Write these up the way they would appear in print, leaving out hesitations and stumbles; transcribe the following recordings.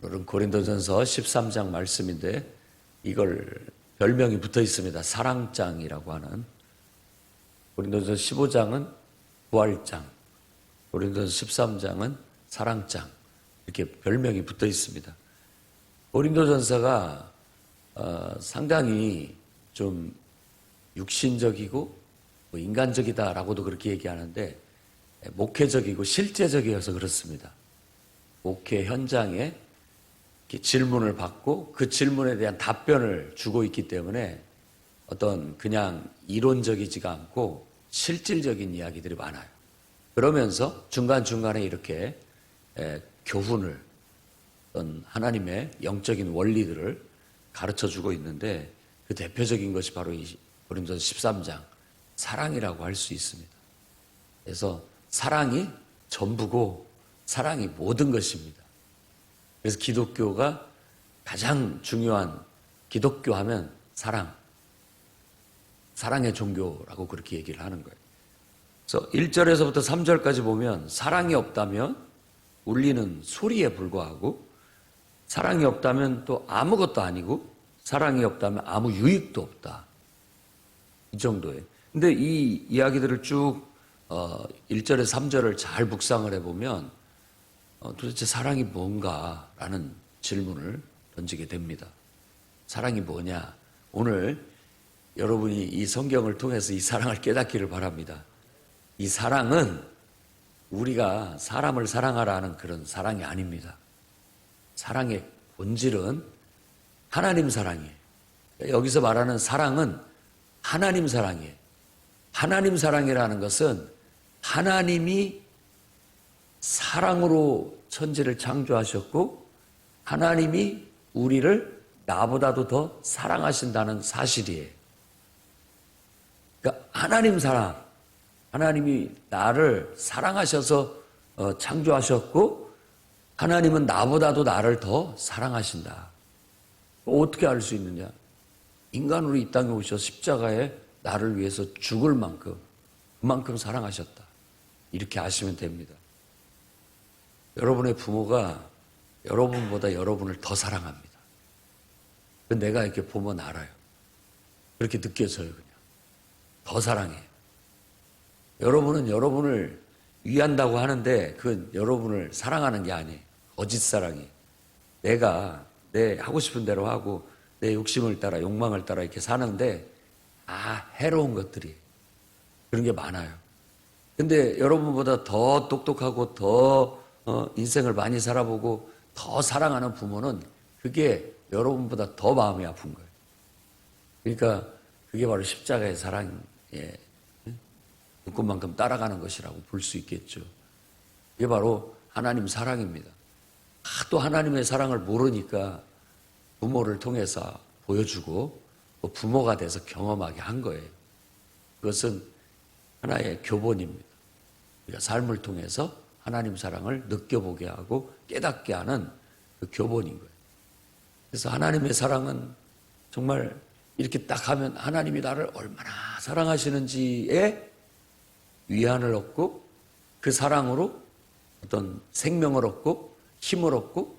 오늘은 고린도전서 13장 말씀인데 이걸 별명이 붙어 있습니다. 사랑장이라고 하는. 고린도전서 15장은 부활장, 고린도전서 13장은 사랑장, 이렇게 별명이 붙어 있습니다. 고린도전서가 상당히 좀 육신적이고 인간적이다라고도 그렇게 얘기하는데 목회적이고 실제적이어서 그렇습니다. 목회 현장에 질문을 받고 그 질문에 대한 답변을 주고 있기 때문에 어떤 그냥 이론적이지가 않고 실질적인 이야기들이 많아요. 그러면서 중간중간에 이렇게 교훈을, 어떤 하나님의 영적인 원리들을 가르쳐주고 있는데 그 대표적인 것이 바로 이 고린도서 13장 사랑이라고 할 수 있습니다. 그래서 사랑이 전부고 사랑이 모든 것입니다. 그래서 기독교가 가장 중요한, 기독교 하면 사랑, 사랑의 종교라고 그렇게 얘기를 하는 거예요. 그래서 1절에서부터 3절까지 보면 사랑이 없다면 울리는 소리에 불과하고, 사랑이 없다면 또 아무것도 아니고, 사랑이 없다면 아무 유익도 없다. 이 정도예요. 근데 이 이야기들을 쭉 1절에서 3절을 잘 묵상을 해보면 도대체 사랑이 뭔가라는 질문을 던지게 됩니다. 사랑이 뭐냐? 오늘 여러분이 이 성경을 통해서 이 사랑을 깨닫기를 바랍니다. 이 사랑은 우리가 사람을 사랑하라는 그런 사랑이 아닙니다. 사랑의 본질은 하나님 사랑이에요. 여기서 말하는 사랑은 하나님 사랑이에요. 하나님 사랑이라는 것은 하나님이 사랑으로 천지를 창조하셨고 하나님이 우리를 나보다도 더 사랑하신다는 사실이에요. 그러니까 하나님 사랑, 하나님이 나를 사랑하셔서 창조하셨고 하나님은 나보다도 나를 더 사랑하신다. 어떻게 알 수 있느냐? 인간으로 이 땅에 오셔서 십자가에 나를 위해서 죽을 만큼 그만큼 사랑하셨다. 이렇게 아시면 됩니다. 여러분의 부모가 여러분보다 여러분을 더 사랑합니다. 내가 이렇게 보면 알아요. 그렇게 느껴져요. 그냥 더 사랑해요. 여러분은 여러분을 위한다고 하는데 그건 여러분을 사랑하는 게 아니에요. 거짓 사랑이에요. 내가 내 하고 싶은 대로 하고 내 욕심을 따라 욕망을 따라 이렇게 사는데 해로운 것들이 그런 게 많아요. 근데 여러분보다 더 똑똑하고 더 인생을 많이 살아보고 더 사랑하는 부모는 그게 여러분보다 더 마음이 아픈 거예요. 그러니까 그게 바로 십자가의 사랑에 눈꽃만큼 따라가는 것이라고 볼 수 있겠죠. 이게 바로 하나님 사랑입니다. 또 하나님의 사랑을 모르니까 부모를 통해서 보여주고 또 부모가 돼서 경험하게 한 거예요. 그것은 하나의 교본입니다. 우리가 삶을 통해서 하나님 사랑을 느껴보게 하고 깨닫게 하는 그 교본인 거예요. 그래서 하나님의 사랑은 정말 이렇게 딱 하면 하나님이 나를 얼마나 사랑하시는지에 위안을 얻고 그 사랑으로 어떤 생명을 얻고 힘을 얻고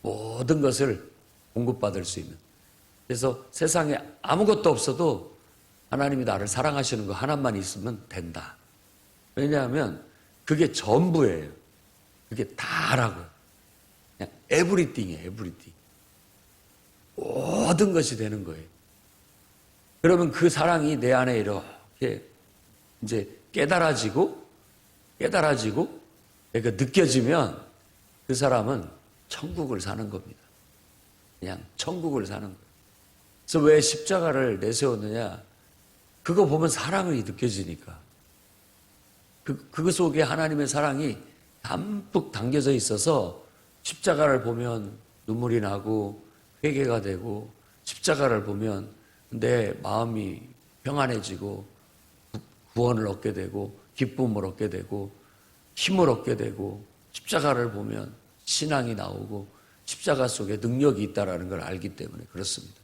모든 것을 공급받을 수 있는. 그래서 세상에 아무것도 없어도 하나님이 나를 사랑하시는 거 하나만 있으면 된다. 왜냐하면 그게 전부예요. 그게 다라고요. 그냥 에브리띵이에요. 에브리띵. 모든 것이 되는 거예요. 그러면 그 사랑이 내 안에 이렇게 이제 깨달아지고 내가 느껴지면 그 사람은 천국을 사는 겁니다. 그냥 천국을 사는 거예요. 그래서 왜 십자가를 내세웠느냐? 그거 보면 사랑이 느껴지니까. 그거 속에 하나님의 사랑이 담뿍 담겨져 있어서 십자가를 보면 눈물이 나고 회개가 되고 십자가를 보면 내 마음이 평안해지고 구원을 얻게 되고 기쁨을 얻게 되고 힘을 얻게 되고 십자가를 보면 신앙이 나오고 십자가 속에 능력이 있다는 걸 알기 때문에 그렇습니다.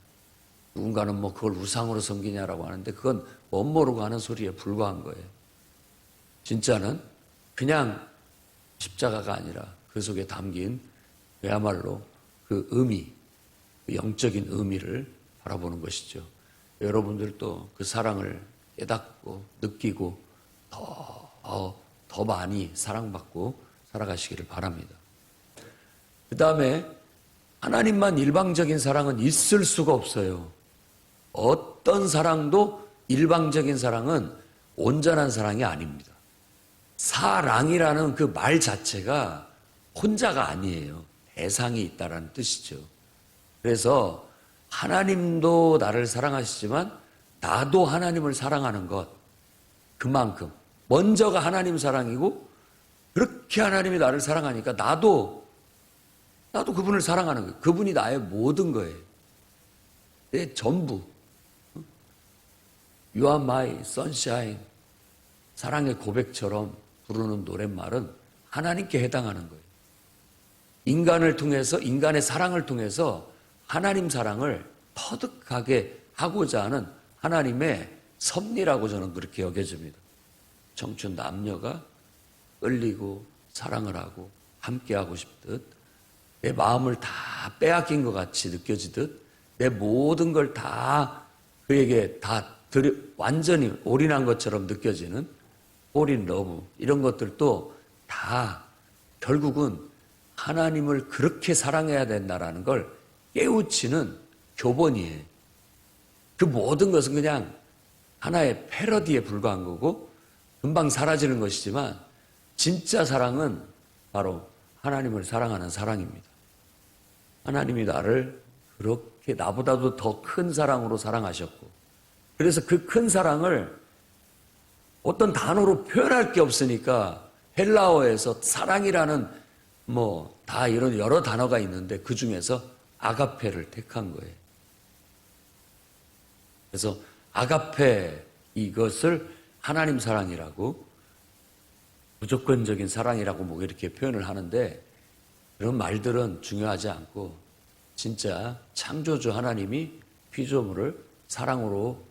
누군가는 뭐 그걸 우상으로 섬기냐라고 하는데 그건 못 모르고 하는 소리에 불과한 거예요. 진짜는 그냥 십자가가 아니라 그 속에 담긴 그야말로 그 의미, 그 영적인 의미를 바라보는 것이죠. 여러분들도 그 사랑을 깨닫고 느끼고 더 많이 사랑받고 살아가시기를 바랍니다. 그 다음에 하나님만 일방적인 사랑은 있을 수가 없어요. 어떤 사랑도 일방적인 사랑은 온전한 사랑이 아닙니다. 사랑이라는 그 말 자체가 혼자가 아니에요. 대상이 있다라는 뜻이죠. 그래서 하나님도 나를 사랑하시지만 나도 하나님을 사랑하는 것, 그만큼 먼저가 하나님 사랑이고 그렇게 하나님이 나를 사랑하니까 나도 그분을 사랑하는 거예요. 그분이 나의 모든 거예요. 내 전부. You are my sunshine. 사랑의 고백처럼 부르는 노랫말은 하나님께 해당하는 거예요. 인간을 통해서, 인간의 사랑을 통해서 하나님 사랑을 터득하게 하고자 하는 하나님의 섭리라고 저는 그렇게 여겨집니다. 청춘 남녀가 끌리고 사랑을 하고 함께하고 싶듯 내 마음을 다 빼앗긴 것 같이 느껴지듯 내 모든 걸 다 그에게 다 완전히 올인한 것처럼 느껴지는 올인 러브 이런 것들도 다 결국은 하나님을 그렇게 사랑해야 된다라는 걸 깨우치는 교본이에요. 그 모든 것은 그냥 하나의 패러디에 불과한 거고 금방 사라지는 것이지만 진짜 사랑은 바로 하나님을 사랑하는 사랑입니다. 하나님이 나를 그렇게 나보다도 더 큰 사랑으로 사랑하셨고 그래서 그 큰 사랑을 어떤 단어로 표현할 게 없으니까 헬라어에서 사랑이라는 다 이런 여러 단어가 있는데 그 중에서 아가페를 택한 거예요. 그래서 아가페 이것을 하나님 사랑이라고 무조건적인 사랑이라고 이렇게 표현을 하는데 그런 말들은 중요하지 않고 진짜 창조주 하나님이 피조물을 사랑으로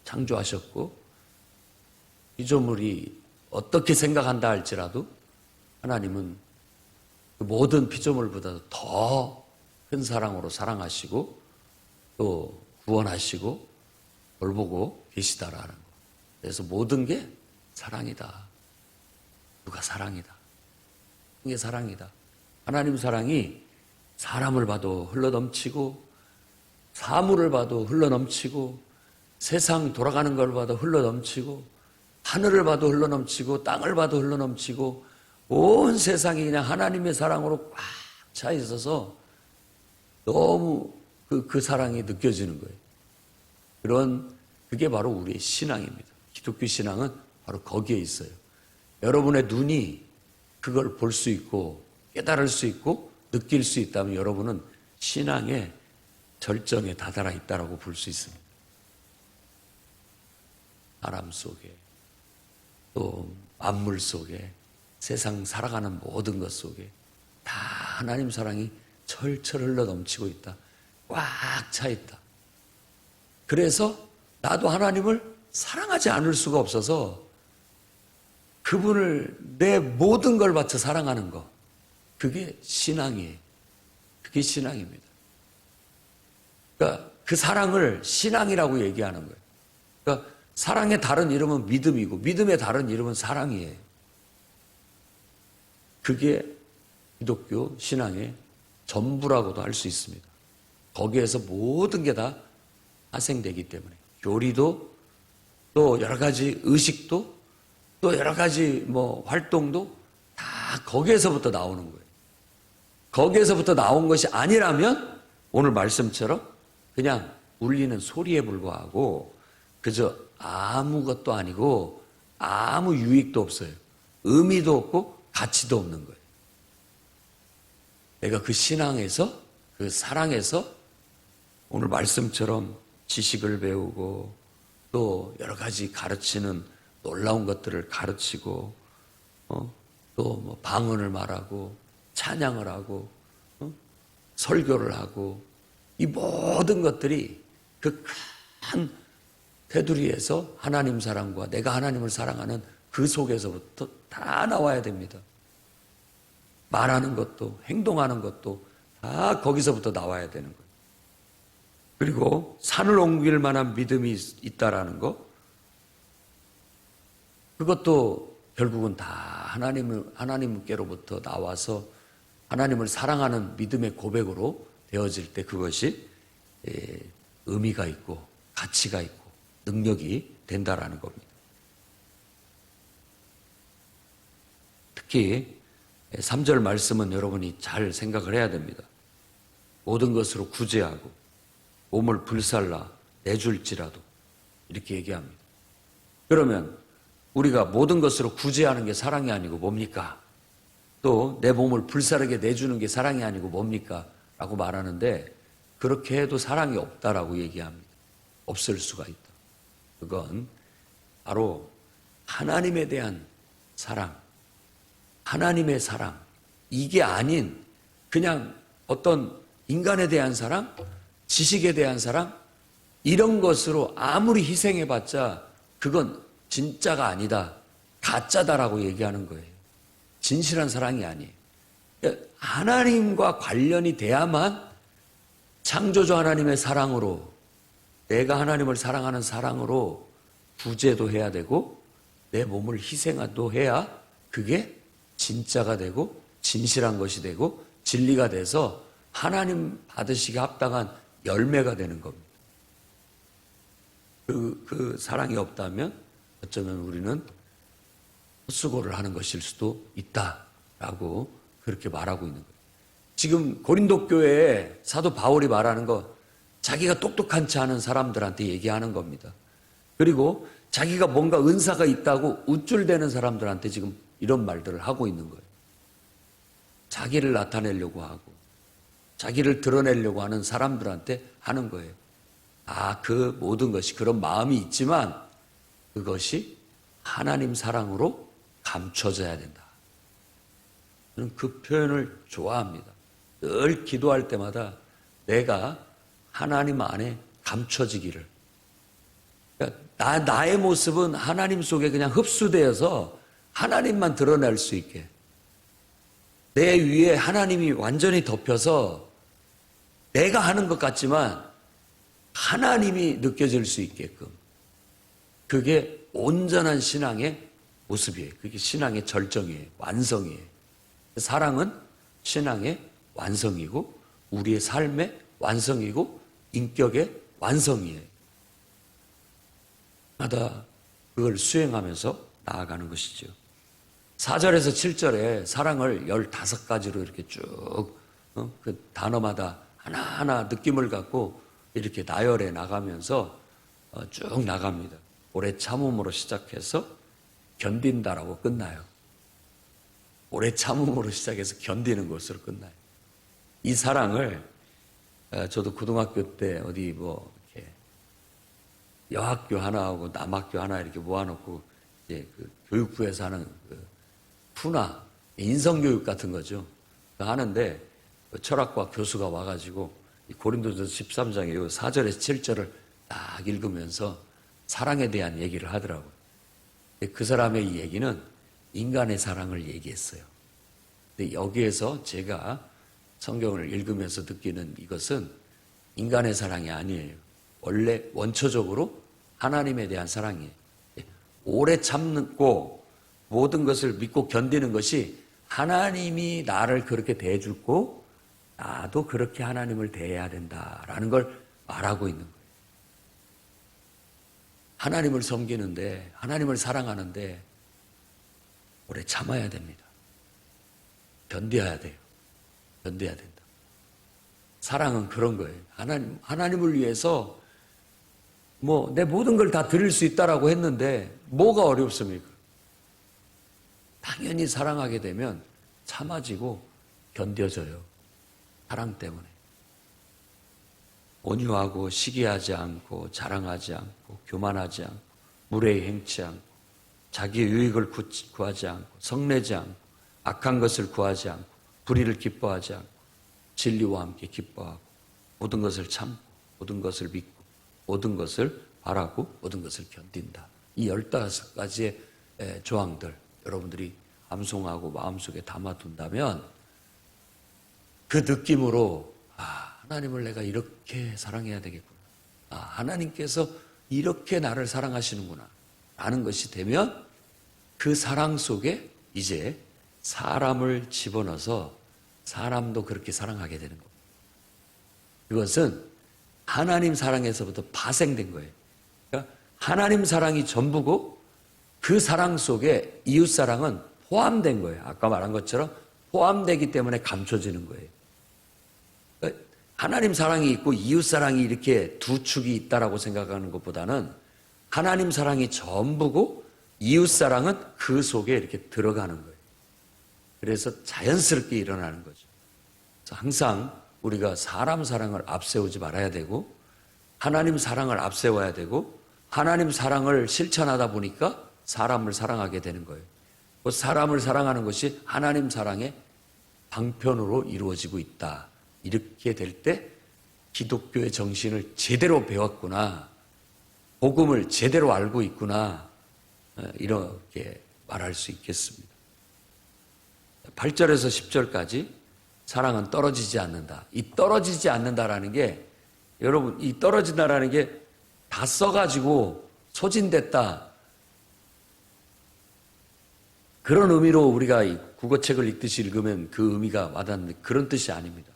창조하셨고 피조물이 어떻게 생각한다 할지라도 하나님은 그 모든 피조물보다도 더 큰 사랑으로 사랑하시고 또 구원하시고 돌보고 계시다라는 거. 그래서 모든 게 사랑이다. 누가 사랑이다. 이게 사랑이다. 하나님 사랑이 사람을 봐도 흘러넘치고 사물을 봐도 흘러넘치고 세상 돌아가는 걸 봐도 흘러넘치고 하늘을 봐도 흘러넘치고 땅을 봐도 흘러넘치고 온 세상이 그냥 하나님의 사랑으로 꽉 차 있어서 너무 그 사랑이 느껴지는 거예요. 그게 바로 우리의 신앙입니다. 기독교 신앙은 바로 거기에 있어요. 여러분의 눈이 그걸 볼 수 있고 깨달을 수 있고 느낄 수 있다면 여러분은 신앙의 절정에 다다라 있다라고 볼 수 있습니다. 사람 속에 또 만물 속에 세상 살아가는 모든 것 속에 다 하나님 사랑이 철철 흘러 넘치고 있다. 꽉 차 있다. 그래서 나도 하나님을 사랑하지 않을 수가 없어서 그분을 내 모든 걸 바쳐 사랑하는 것. 그게 신앙이에요. 그게 신앙입니다. 그러니까 그 사랑을 신앙이라고 얘기하는 거예요. 그러니까 사랑의 다른 이름은 믿음이고 믿음의 다른 이름은 사랑이에요. 그게 기독교 신앙의 전부라고도 할 수 있습니다. 거기에서 모든 게 다 파생되기 때문에 교리도 또 여러 가지 의식도 또 여러 가지 활동도 다 거기에서부터 나오는 거예요. 거기에서부터 나온 것이 아니라면 오늘 말씀처럼 그냥 울리는 소리에 불과하고 그저 아무것도 아니고 아무 유익도 없어요. 의미도 없고 가치도 없는 거예요. 내가 그 신앙에서 그 사랑에서 오늘 말씀처럼 지식을 배우고 또 여러 가지 가르치는 놀라운 것들을 가르치고 또 방언을 말하고 찬양을 하고 설교를 하고 이 모든 것들이 그 큰 테두리에서 하나님 사랑과 내가 하나님을 사랑하는 그 속에서부터 다 나와야 됩니다. 말하는 것도 행동하는 것도 다 다 거기서부터 나와야 되는 거예요. 그리고 산을 옮길 만한 믿음이 있다라는 거, 그것도 결국은 다 하나님께로부터 나와서 하나님을 사랑하는 믿음의 고백으로 되어질 때 그것이 의미가 있고 가치가 있고 능력이 된다라는 겁니다. 특히 3절 말씀은 여러분이 잘 생각을 해야 됩니다. 모든 것으로 구제하고 몸을 불살라 내줄지라도 이렇게 얘기합니다. 그러면 우리가 모든 것으로 구제하는 게 사랑이 아니고 뭡니까? 또 내 몸을 불사르게 내주는 게 사랑이 아니고 뭡니까? 라고 말하는데 그렇게 해도 사랑이 없다라고 얘기합니다. 없을 수가 있다. 그건 바로 하나님에 대한 사랑, 하나님의 사랑, 이게 아닌 그냥 어떤 인간에 대한 사랑, 지식에 대한 사랑, 이런 것으로 아무리 희생해봤자 그건 진짜가 아니다, 가짜다라고 얘기하는 거예요. 진실한 사랑이 아니에요. 하나님과 관련이 돼야만 창조주 하나님의 사랑으로, 내가 하나님을 사랑하는 사랑으로 구제도 해야 되고 내 몸을 희생도 해야 그게 진짜가 되고 진실한 것이 되고 진리가 돼서 하나님 받으시기 합당한 열매가 되는 겁니다. 그 사랑이 없다면 어쩌면 우리는 헛수고를 하는 것일 수도 있다라고 그렇게 말하고 있는 거예요. 지금 고린도 교회에 사도 바울이 말하는 거 자기가 똑똑한지 않은 사람들한테 얘기하는 겁니다. 그리고 자기가 뭔가 은사가 있다고 우쭐대는 사람들한테 지금 이런 말들을 하고 있는 거예요. 자기를 나타내려고 하고 자기를 드러내려고 하는 사람들한테 하는 거예요. 그 모든 것이 그런 마음이 있지만 그것이 하나님 사랑으로 감춰져야 된다. 저는 그 표현을 좋아합니다. 늘 기도할 때마다 내가 하나님 안에 감춰지기를. 그러니까 나의 모습은 하나님 속에 그냥 흡수되어서 하나님만 드러낼 수 있게. 내 위에 하나님이 완전히 덮여서 내가 하는 것 같지만 하나님이 느껴질 수 있게끔. 그게 온전한 신앙의 모습이에요. 그게 신앙의 절정이에요. 완성이에요. 사랑은 신앙의 완성이고 우리의 삶의 완성이고 인격의 완성이에요. 마다 그걸 수행하면서 나아가는 것이죠. 4절에서 7절에 사랑을 15가지로 이렇게 쭉 그 단어마다 하나하나 느낌을 갖고 이렇게 나열해 나가면서 쭉 나갑니다. 오래 참음으로 시작해서 견딘다라고 끝나요. 오래 참음으로 시작해서 견디는 것으로 끝나요. 이 사랑을 저도 고등학교 때 어디 이렇게 여학교 하나하고 남학교 하나 이렇게 모아놓고 이제 그 교육부에서 하는 그 푸나 인성교육 같은 거죠. 하는데 철학과 교수가 와가지고 고린도전서 13장의 4절에서 7절을 딱 읽으면서 사랑에 대한 얘기를 하더라고요. 그 사람의 이 얘기는 인간의 사랑을 얘기했어요. 근데 여기에서 제가 성경을 읽으면서 느끼는 이것은 인간의 사랑이 아니에요. 원래 원초적으로 하나님에 대한 사랑이에요. 오래 참고 모든 것을 믿고 견디는 것이 하나님이 나를 그렇게 대해주고 나도 그렇게 하나님을 대해야 된다라는 걸 말하고 있는 거예요. 하나님을 섬기는데 하나님을 사랑하는데 오래 참아야 됩니다. 견뎌야 돼요. 견뎌야 된다. 사랑은 그런 거예요. 하나님을 위해서 내 모든 걸 다 드릴 수 있다라고 했는데 뭐가 어렵습니까? 당연히 사랑하게 되면 참아지고 견뎌져요. 사랑 때문에. 온유하고 시기하지 않고 자랑하지 않고 교만하지 않고 무례히 행치 않고 자기의 유익을 구하지 않고 성내지 않고 악한 것을 구하지 않고 불의를 기뻐하지 않고 진리와 함께 기뻐하고 모든 것을 참고 모든 것을 믿고 모든 것을 바라고 모든 것을 견딘다. 이 15가지의 조항들 여러분들이 암송하고 마음속에 담아둔다면 그 느낌으로 하나님을 내가 이렇게 사랑해야 되겠구나. 하나님께서 이렇게 나를 사랑하시는구나 라는 것이 되면 그 사랑 속에 이제 사람을 집어넣어서 사람도 그렇게 사랑하게 되는 겁니다. 그것은 하나님 사랑에서부터 파생된 거예요. 그러니까 하나님 사랑이 전부고 그 사랑 속에 이웃 사랑은 포함된 거예요. 아까 말한 것처럼 포함되기 때문에 감춰지는 거예요. 그러니까 하나님 사랑이 있고 이웃 사랑이 이렇게 두 축이 있다라고 생각하는 것보다는 하나님 사랑이 전부고 이웃 사랑은 그 속에 이렇게 들어가는 거예요. 그래서 자연스럽게 일어나는 거죠. 그래서 항상 우리가 사람 사랑을 앞세우지 말아야 되고 하나님 사랑을 앞세워야 되고 하나님 사랑을 실천하다 보니까 사람을 사랑하게 되는 거예요. 그 사람을 사랑하는 것이 하나님 사랑의 방편으로 이루어지고 있다. 이렇게 될 때 기독교의 정신을 제대로 배웠구나. 복음을 제대로 알고 있구나. 이렇게 말할 수 있겠습니다. 8절에서 10절까지 사랑은 떨어지지 않는다. 이 떨어지지 않는다라는 게 여러분 이 떨어진다라는 게 다 써가지고 소진됐다. 그런 의미로 우리가 이 국어책을 읽듯이 읽으면 그 의미가 와닿는데 그런 뜻이 아닙니다.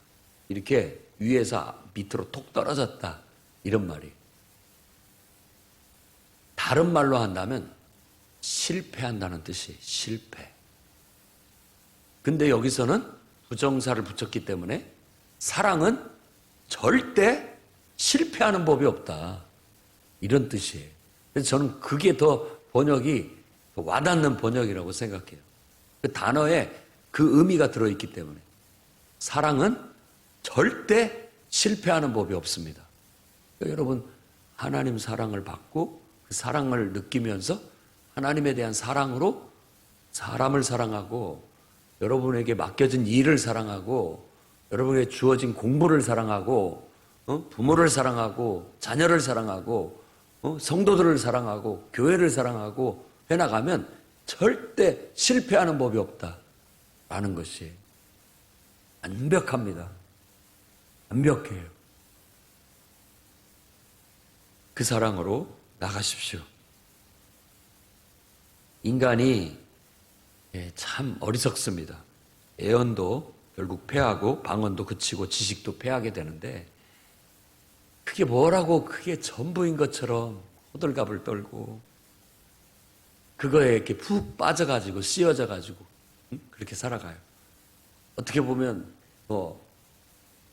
이렇게 위에서 밑으로 톡 떨어졌다. 이런 말이에요. 다른 말로 한다면 실패한다는 뜻이에요. 실패. 근데 여기서는 부정사를 붙였기 때문에 사랑은 절대 실패하는 법이 없다. 이런 뜻이에요. 그래서 저는 그게 더 번역이 더 와닿는 번역이라고 생각해요. 그 단어에 그 의미가 들어있기 때문에 사랑은 절대 실패하는 법이 없습니다. 그러니까 여러분 하나님 사랑을 받고 그 사랑을 느끼면서 하나님에 대한 사랑으로 사람을 사랑하고 여러분에게 맡겨진 일을 사랑하고 여러분에게 주어진 공부를 사랑하고 부모를 사랑하고 자녀를 사랑하고 성도들을 사랑하고 교회를 사랑하고 해나가면 절대 실패하는 법이 없다라는 것이 완벽합니다. 완벽해요. 그 사랑으로 나가십시오. 인간이 참 어리석습니다. 애언도 결국 패하고 방언도 그치고 지식도 패하게 되는데 그게 뭐라고 그게 전부인 것처럼 호들갑을 떨고 그거에 이렇게 푹 빠져가지고 씌워져가지고 그렇게 살아가요. 어떻게 보면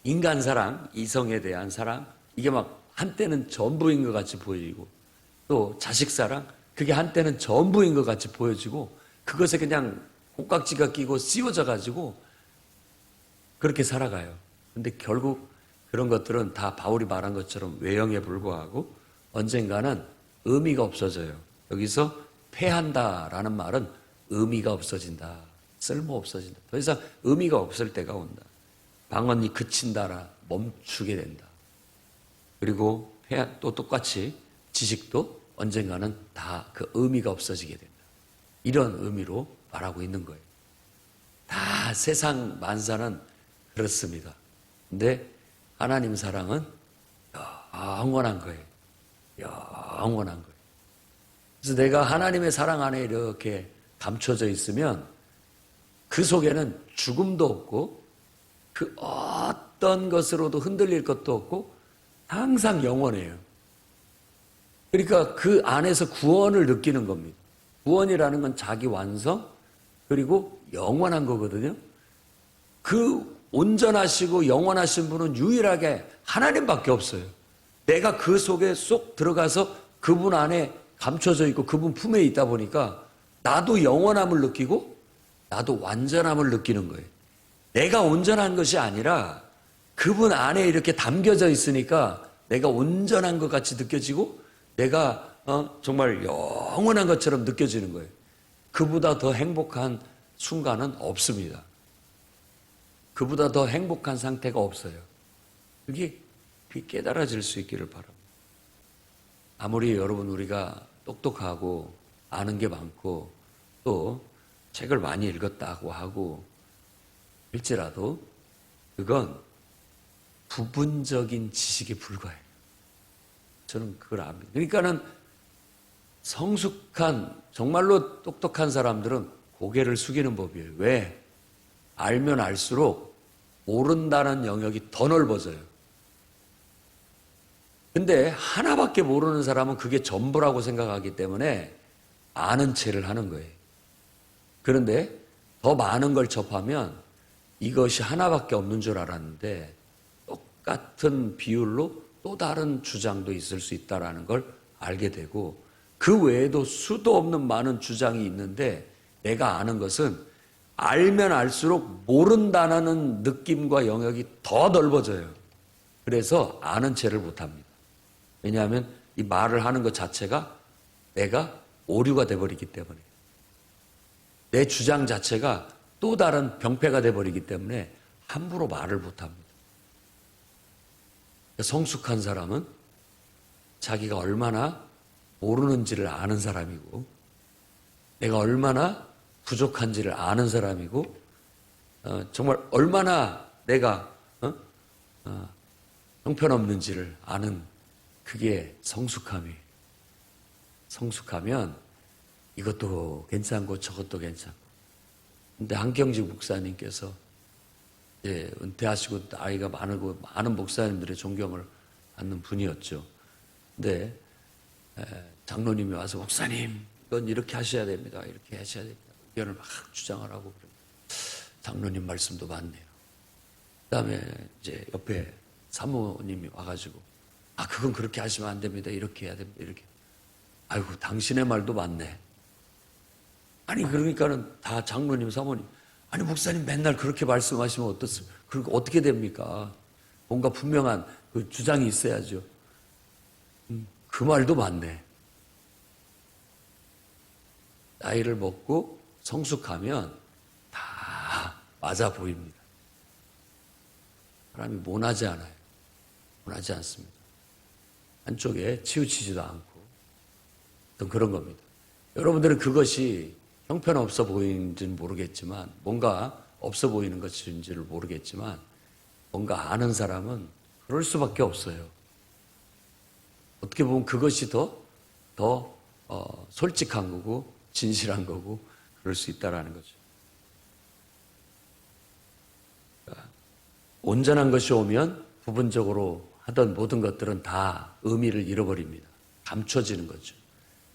인간 사랑, 이성에 대한 사랑 이게 막 한때는 전부인 것 같이 보이고 또 자식 사랑 그게 한때는 전부인 것 같이 보여지고 그것에 그냥 콩깍지가 끼고 씌워져가지고 그렇게 살아가요. 근데 결국 그런 것들은 다 바울이 말한 것처럼 외형에 불과하고 언젠가는 의미가 없어져요. 여기서 패한다라는 말은 의미가 없어진다. 쓸모 없어진다. 더 이상 의미가 없을 때가 온다. 방언이 그친다라 멈추게 된다. 그리고 또 똑같이 지식도 언젠가는 다 그 의미가 없어지게 된다. 이런 의미로 말하고 있는 거예요. 다 세상 만사는 그렇습니다. 근데 하나님 사랑은 영원한 거예요. 영원한 거예요. 그래서 내가 하나님의 사랑 안에 이렇게 감춰져 있으면 그 속에는 죽음도 없고 그 어떤 것으로도 흔들릴 것도 없고 항상 영원해요. 그러니까 그 안에서 구원을 느끼는 겁니다. 구원이라는 건 자기 완성 그리고 영원한 거거든요. 그 온전하시고 영원하신 분은 유일하게 하나님밖에 없어요. 내가 그 속에 쏙 들어가서 그분 안에 감춰져 있고 그분 품에 있다 보니까 나도 영원함을 느끼고 나도 완전함을 느끼는 거예요. 내가 온전한 것이 아니라 그분 안에 이렇게 담겨져 있으니까 내가 온전한 것 같이 느껴지고 내가 정말 영원한 것처럼 느껴지는 거예요. 그보다 더 행복한 순간은 없습니다. 그보다 더 행복한 상태가 없어요. 그게 깨달아질 수 있기를 바랍니다. 아무리 여러분 우리가 똑똑하고 아는 게 많고 또 책을 많이 읽었다고 하고 일지라도 그건 부분적인 지식에 불과해요. 저는 그걸 압니다. 그러니까는 성숙한, 정말로 똑똑한 사람들은 고개를 숙이는 법이에요. 왜? 알면 알수록 모른다는 영역이 더 넓어져요. 근데 하나밖에 모르는 사람은 그게 전부라고 생각하기 때문에 아는 체를 하는 거예요. 그런데 더 많은 걸 접하면 이것이 하나밖에 없는 줄 알았는데 똑같은 비율로 또 다른 주장도 있을 수 있다는 걸 알게 되고, 그 외에도 수도 없는 많은 주장이 있는데 내가 아는 것은 알면 알수록 모른다는 느낌과 영역이 더 넓어져요. 그래서 아는 체를 못합니다. 왜냐하면 이 말을 하는 것 자체가 내가 오류가 돼버리기 때문에, 내 주장 자체가 또 다른 병폐가 돼버리기 때문에 함부로 말을 못합니다. 성숙한 사람은 자기가 얼마나 모르는지를 아는 사람이고, 내가 얼마나 부족한지를 아는 사람이고, 정말 얼마나 내가 형편없는지를 아는, 그게 성숙함이에요. 성숙하면 이것도 괜찮고 저것도 괜찮고. 근데 한경직 목사님께서 이제 은퇴하시고 아이가 많고 많은 목사님들의 존경을 받는 분이었죠. 근데 장로님이 와서 목사님 이건 이렇게 하셔야 됩니다. 이렇게 하셔야 됩니다. 의견을 막 주장하라고. 장로님 말씀도 맞네요. 그다음에 이제 옆에 사모님이 와가지고 그건 그렇게 하시면 안 됩니다. 이렇게 해야 됩니다. 이렇게. 아이고 당신의 말도 맞네. 아니 그러니까는 다 장로님 사모님, 아니 목사님 맨날 그렇게 말씀하시면 어떻습니까? 그러니까 어떻게 됩니까? 뭔가 분명한 그 주장이 있어야죠. 그 말도 맞네. 나이를 먹고 성숙하면 다 맞아 보입니다. 사람이 모나지 않아요. 모나지 않습니다. 한쪽에 치우치지도 않고 어떤 그런 겁니다. 여러분들은 그것이 형편없어 보이는지는 모르겠지만, 뭔가 없어 보이는 것인지를 모르겠지만, 뭔가 아는 사람은 그럴 수밖에 없어요. 어떻게 보면 그것이 더 솔직한 거고 진실한 거고 그럴 수 있다라는 거죠. 온전한 것이 오면 부분적으로 하던 모든 것들은 다 의미를 잃어버립니다. 감춰지는 거죠.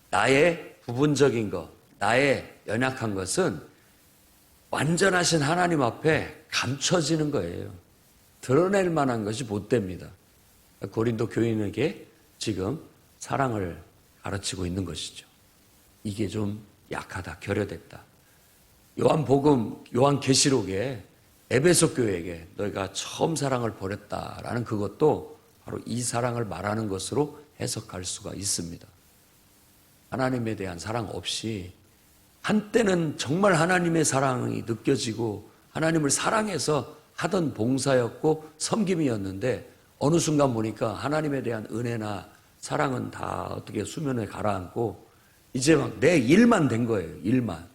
나의 부분적인 것, 나의 연약한 것은 완전하신 하나님 앞에 감춰지는 거예요. 드러낼 만한 것이 못 됩니다. 고린도 교인에게 지금 사랑을 가르치고 있는 것이죠. 이게 좀 약하다, 결여됐다. 요한계시록에 에베소 교회에게 너희가 처음 사랑을 버렸다라는 그것도 바로 이 사랑을 말하는 것으로 해석할 수가 있습니다. 하나님에 대한 사랑 없이 한때는 정말 하나님의 사랑이 느껴지고 하나님을 사랑해서 하던 봉사였고 섬김이었는데 어느 순간 보니까 하나님에 대한 은혜나 사랑은 다 어떻게 수면에 가라앉고 이제 막 내 일만 된 거예요. 일만.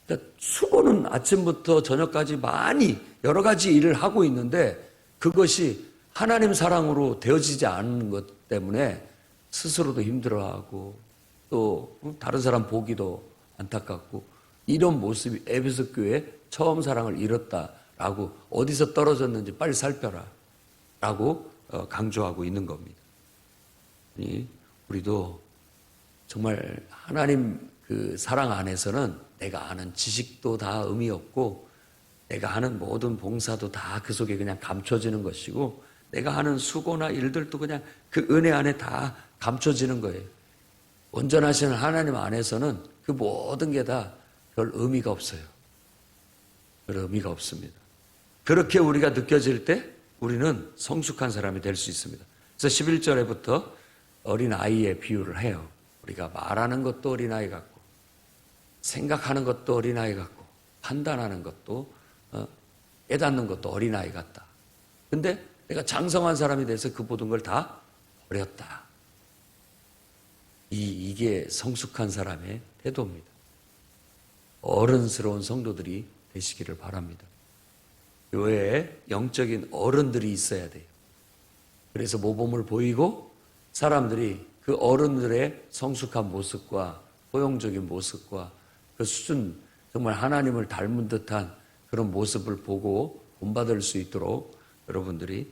그러니까 수고는 아침부터 저녁까지 많이 여러 가지 일을 하고 있는데 그것이 하나님 사랑으로 되어지지 않는 것 때문에 스스로도 힘들어하고 또 다른 사람 보기도 안타깝고, 이런 모습이 에베소 교회 처음 사랑을 잃었다라고, 어디서 떨어졌는지 빨리 살펴라 라고 강조하고 있는 겁니다. 우리도 정말 하나님 그 사랑 안에서는 내가 아는 지식도 다 의미 없고 내가 하는 모든 봉사도 다 그 속에 그냥 감춰지는 것이고 내가 하는 수고나 일들도 그냥 그 은혜 안에 다 감춰지는 거예요. 온전하신 하나님 안에서는 그 모든 게 다 별 의미가 없어요. 별 의미가 없습니다. 그렇게 우리가 느껴질 때 우리는 성숙한 사람이 될 수 있습니다. 그래서 11절에부터 어린아이의 비유를 해요. 우리가 말하는 것도 어린아이 같고 생각하는 것도 어린아이 같고 판단하는 것도 깨닫는 것도 어린아이 같다. 근데 내가 장성한 사람이 돼서 그 모든 걸 다 버렸다. 이게 성숙한 사람의 태도입니다. 어른스러운 성도들이 되시기를 바랍니다. 교회에 영적인 어른들이 있어야 돼요. 그래서 모범을 보이고 사람들이 그 어른들의 성숙한 모습과 포용적인 모습과 그 수준, 정말 하나님을 닮은 듯한 그런 모습을 보고 본받을 수 있도록 여러분들이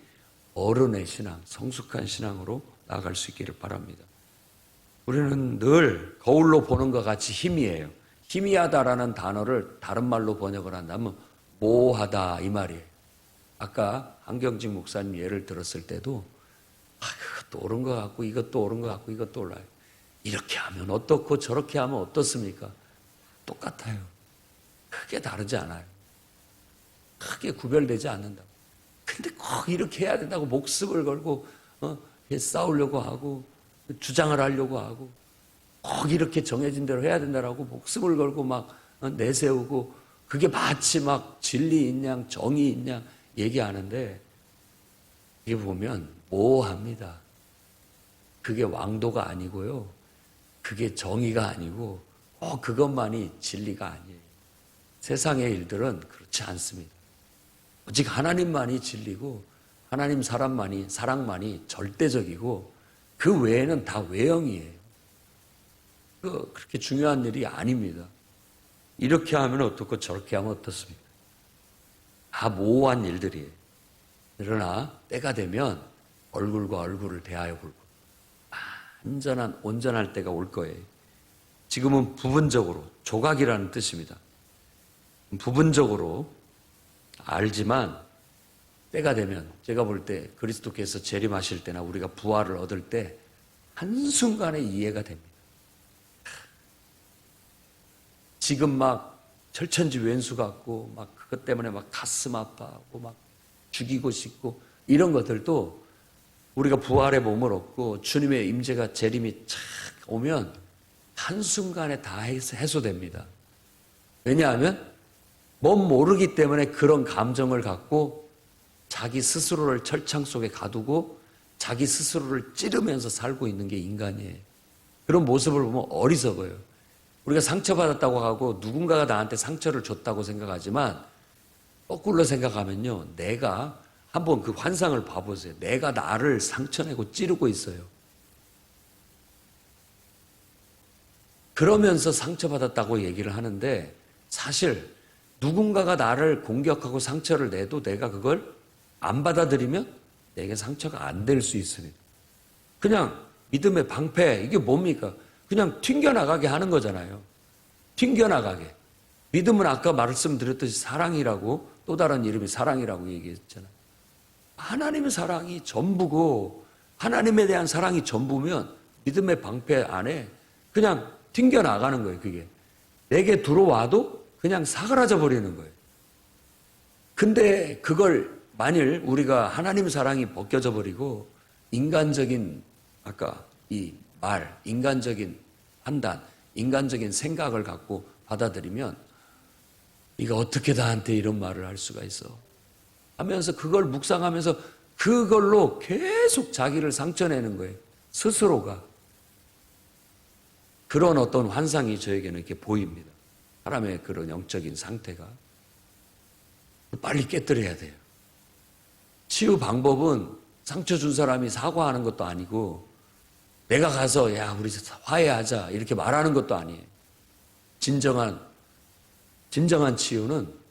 어른의 신앙, 성숙한 신앙으로 나아갈 수 있기를 바랍니다. 우리는 늘 거울로 보는 것 같이 희미해요. 희미하다라는 단어를 다른 말로 번역을 한다면 모호하다 이 말이에요. 아까 한경직 목사님 예를 들었을 때도 그것도 옳은 것 같고 이것도 옳은 것 같고 이것도 올라요. 이렇게 하면 어떻고 저렇게 하면 어떻습니까? 똑같아요. 크게 다르지 않아요. 크게 구별되지 않는다. 근데 꼭 이렇게 해야 된다고 목숨을 걸고 싸우려고 하고 주장을 하려고 하고 꼭 이렇게 정해진 대로 해야 된다라고 목숨을 걸고 막 내세우고 그게 마치 막 진리인 양 정의인 양 얘기하는데 이게 보면 모호합니다. 그게 왕도가 아니고요. 그게 정의가 아니고 그것만이 진리가 아니에요. 세상의 일들은 그렇지 않습니다. 오직 하나님만이 진리고 하나님 사랑만이 절대적이고 그 외에는 다 외형이에요. 그렇게 중요한 일이 아닙니다. 이렇게 하면 어떻고 저렇게 하면 어떻습니까? 다 모호한 일들이에요. 그러나 때가 되면 얼굴과 얼굴을 대하여 볼고 온전할 때가 올 거예요. 지금은 부분적으로 조각이라는 뜻입니다. 부분적으로 알지만 때가 되면 제가 볼 때 그리스도께서 재림하실 때나 우리가 부활을 얻을 때 한순간에 이해가 됩니다. 지금 막 철천지 왼수 같고 막 그것 때문에 막 가슴 아파하고 막 죽이고 싶고 이런 것들도 우리가 부활의 몸을 얻고 주님의 임재가 재림이 착 오면 한순간에 다 해소됩니다. 왜냐하면 뭔 모르기 때문에 그런 감정을 갖고 자기 스스로를 철창 속에 가두고 자기 스스로를 찌르면서 살고 있는 게 인간이에요. 그런 모습을 보면 어리석어요. 우리가 상처받았다고 하고 누군가가 나한테 상처를 줬다고 생각하지만 거꾸로 생각하면요. 내가 한번 그 환상을 봐보세요. 내가 나를 상처내고 찌르고 있어요. 그러면서 상처받았다고 얘기를 하는데 사실 누군가가 나를 공격하고 상처를 내도 내가 그걸 안 받아들이면 내게 상처가 안 될 수 있습니다. 그냥 믿음의 방패, 이게 뭡니까? 그냥 튕겨나가게 하는 거잖아요. 튕겨나가게. 믿음은 아까 말씀드렸듯이 사랑이라고, 또 다른 이름이 사랑이라고 얘기했잖아요. 하나님의 사랑이 전부고 하나님에 대한 사랑이 전부면 믿음의 방패 안에 그냥 튕겨나가는 거예요. 그게 내게 들어와도 그냥 사그라져 버리는 거예요. 근데 그걸 만일 우리가 하나님 사랑이 벗겨져 버리고 인간적인 아까 이 말, 인간적인 판단, 인간적인 생각을 갖고 받아들이면 네가 어떻게 나한테 이런 말을 할 수가 있어 하면서 그걸 묵상하면서 그걸로 계속 자기를 상처내는 거예요. 스스로가. 그런 어떤 환상이 저에게는 이렇게 보입니다. 사람의 그런 영적인 상태가. 빨리 깨뜨려야 돼요. 치유 방법은 상처 준 사람이 사과하는 것도 아니고 내가 가서 야 우리 화해하자 이렇게 말하는 것도 아니에요. 진정한 치유는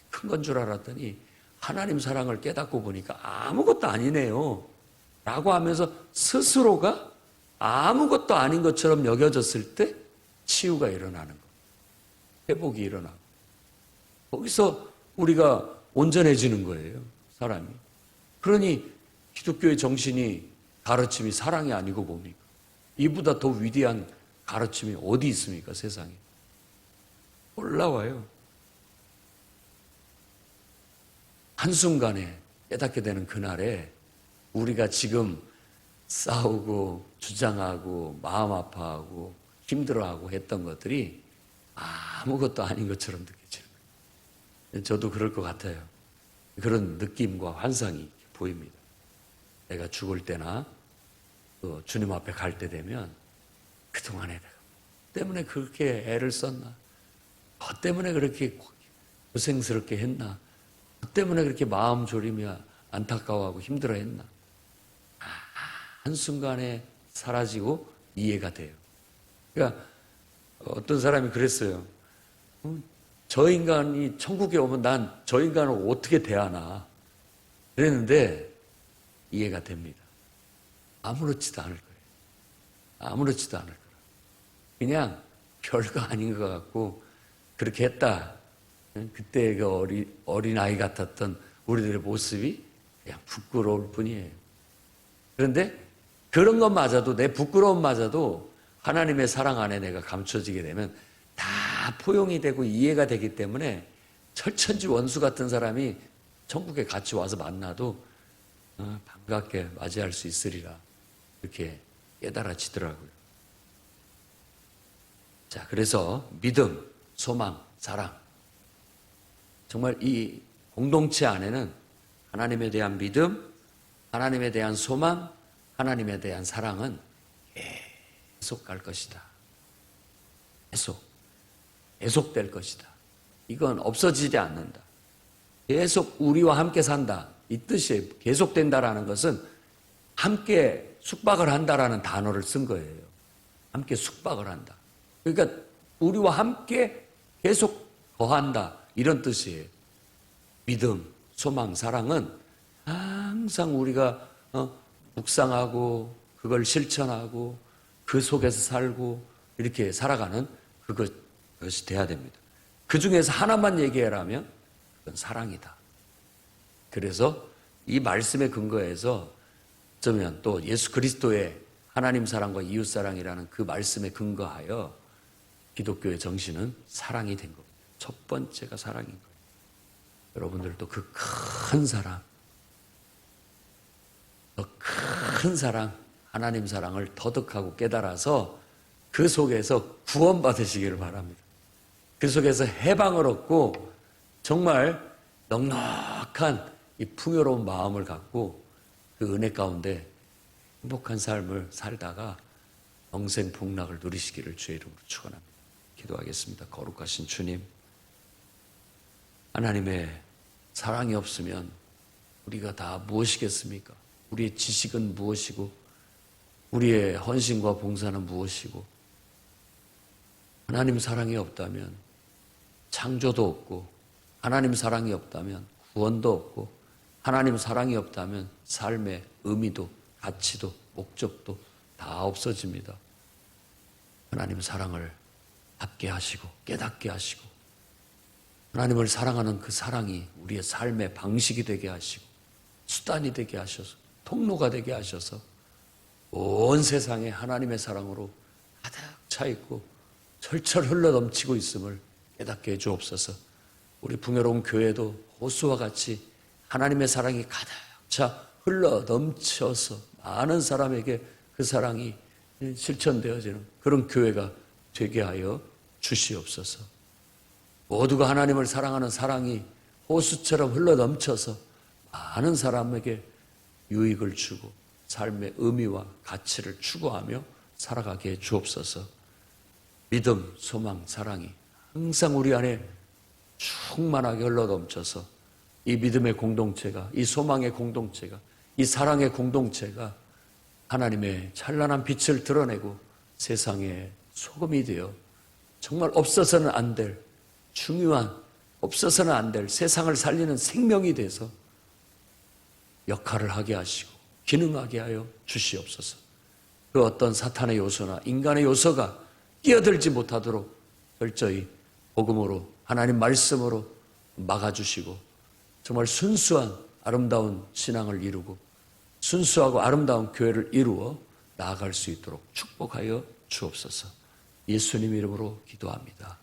큰 건 줄 알았더니 하나님 사랑을 깨닫고 보니까 아무것도 아니네요 라고 하면서 스스로가 아무것도 아닌 것처럼 여겨졌을 때 치유가 일어나는 거예요. 회복이 일어나고 거기서 우리가 온전해지는 거예요. 사람이. 그러니 기독교의 정신이 가르침이 사랑이 아니고 뭡니까? 이보다 더 위대한 가르침이 어디 있습니까? 세상에. 올라와요. 한순간에 깨닫게 되는 그날에 우리가 지금 싸우고 주장하고 마음 아파하고 힘들어하고 했던 것들이 아무것도 아닌 것처럼 느껴지는 거예요. 저도 그럴 것 같아요. 그런 느낌과 환상이 보입니다. 내가 죽을 때나 또 주님 앞에 갈 때 되면 그동안에 내가 때문에 그렇게 애를 썼나? 뭐 때문에 그렇게 고생스럽게 했나? 그 때문에 그렇게 마음 졸이며 안타까워하고 힘들어했나? 한순간에 사라지고 이해가 돼요. 그러니까 어떤 사람이 그랬어요. 저 인간이 천국에 오면 난 저 인간을 어떻게 대하나? 그랬는데 이해가 됩니다. 아무렇지도 않을 거예요. 아무렇지도 않을 거예요. 그냥 별거 아닌 것 같고 그렇게 했다. 그때 그 어린아이 같았던 우리들의 모습이 그냥 부끄러울 뿐이에요. 그런데 그런 것마저도, 내 부끄러움마저도 하나님의 사랑 안에 내가 감춰지게 되면 다 포용이 되고 이해가 되기 때문에 철천지 원수 같은 사람이 천국에 같이 와서 만나도 반갑게 맞이할 수 있으리라. 이렇게 깨달아지더라고요. 자, 그래서 믿음, 소망, 사랑. 정말 이 공동체 안에는 하나님에 대한 믿음, 하나님에 대한 소망, 하나님에 대한 사랑은 계속 갈 것이다. 계속 될 것이다. 이건 없어지지 않는다. 계속 우리와 함께 산다. 이 뜻이에요. 계속 된다라는 것은 함께 숙박을 한다라는 단어를 쓴 거예요. 함께 숙박을 한다. 그러니까 우리와 함께 계속 거한다. 이런 뜻이에요. 믿음, 소망, 사랑은 항상 우리가 묵상하고 그걸 실천하고 그 속에서 살고 이렇게 살아가는 그것이 돼야 됩니다. 그 중에서 하나만 얘기하라면 그건 사랑이다. 그래서 이 말씀에 근거해서 어쩌면 또 예수 그리스도의 하나님 사랑과 이웃 사랑이라는 그 말씀에 근거하여 기독교의 정신은 사랑이 된 겁니다. 첫 번째가 사랑인 거예요. 여러분들도 그 큰 사랑, 더 큰 사랑, 하나님 사랑을 터득하고 깨달아서 그 속에서 구원받으시기를 바랍니다. 그 속에서 해방을 얻고 정말 넉넉한 이 풍요로운 마음을 갖고 그 은혜 가운데 행복한 삶을 살다가 영생 복락을 누리시기를 주의 이름으로 축원합니다. 기도하겠습니다. 거룩하신 주님, 하나님의 사랑이 없으면 우리가 다 무엇이겠습니까? 우리의 지식은 무엇이고 우리의 헌신과 봉사는 무엇이고 하나님 사랑이 없다면 창조도 없고 하나님 사랑이 없다면 구원도 없고 하나님 사랑이 없다면 삶의 의미도 가치도 목적도 다 없어집니다. 하나님 사랑을 받게 하시고 깨닫게 하시고 하나님을 사랑하는 그 사랑이 우리의 삶의 방식이 되게 하시고 수단이 되게 하셔서 통로가 되게 하셔서 온 세상에 하나님의 사랑으로 가득 차 있고 철철 흘러 넘치고 있음을 깨닫게 해 주옵소서. 우리 풍요로운 교회도 호수와 같이 하나님의 사랑이 가득 차 흘러 넘쳐서 많은 사람에게 그 사랑이 실천되어지는 그런 교회가 되게 하여 주시옵소서. 모두가 하나님을 사랑하는 사랑이 호수처럼 흘러 넘쳐서 많은 사람에게 유익을 주고 삶의 의미와 가치를 추구하며 살아가게 해 주옵소서. 믿음, 소망, 사랑이 항상 우리 안에 충만하게 흘러 넘쳐서 이 믿음의 공동체가, 이 소망의 공동체가, 이 사랑의 공동체가 하나님의 찬란한 빛을 드러내고 세상의 소금이 되어 정말 없어서는 안 될 중요한, 없어서는 안 될 세상을 살리는 생명이 돼서 역할을 하게 하시고 기능하게 하여 주시옵소서. 그 어떤 사탄의 요소나 인간의 요소가 끼어들지 못하도록 철저히 복음으로 하나님 말씀으로 막아주시고 정말 순수한 아름다운 신앙을 이루고 순수하고 아름다운 교회를 이루어 나아갈 수 있도록 축복하여 주옵소서. 예수님 이름으로 기도합니다.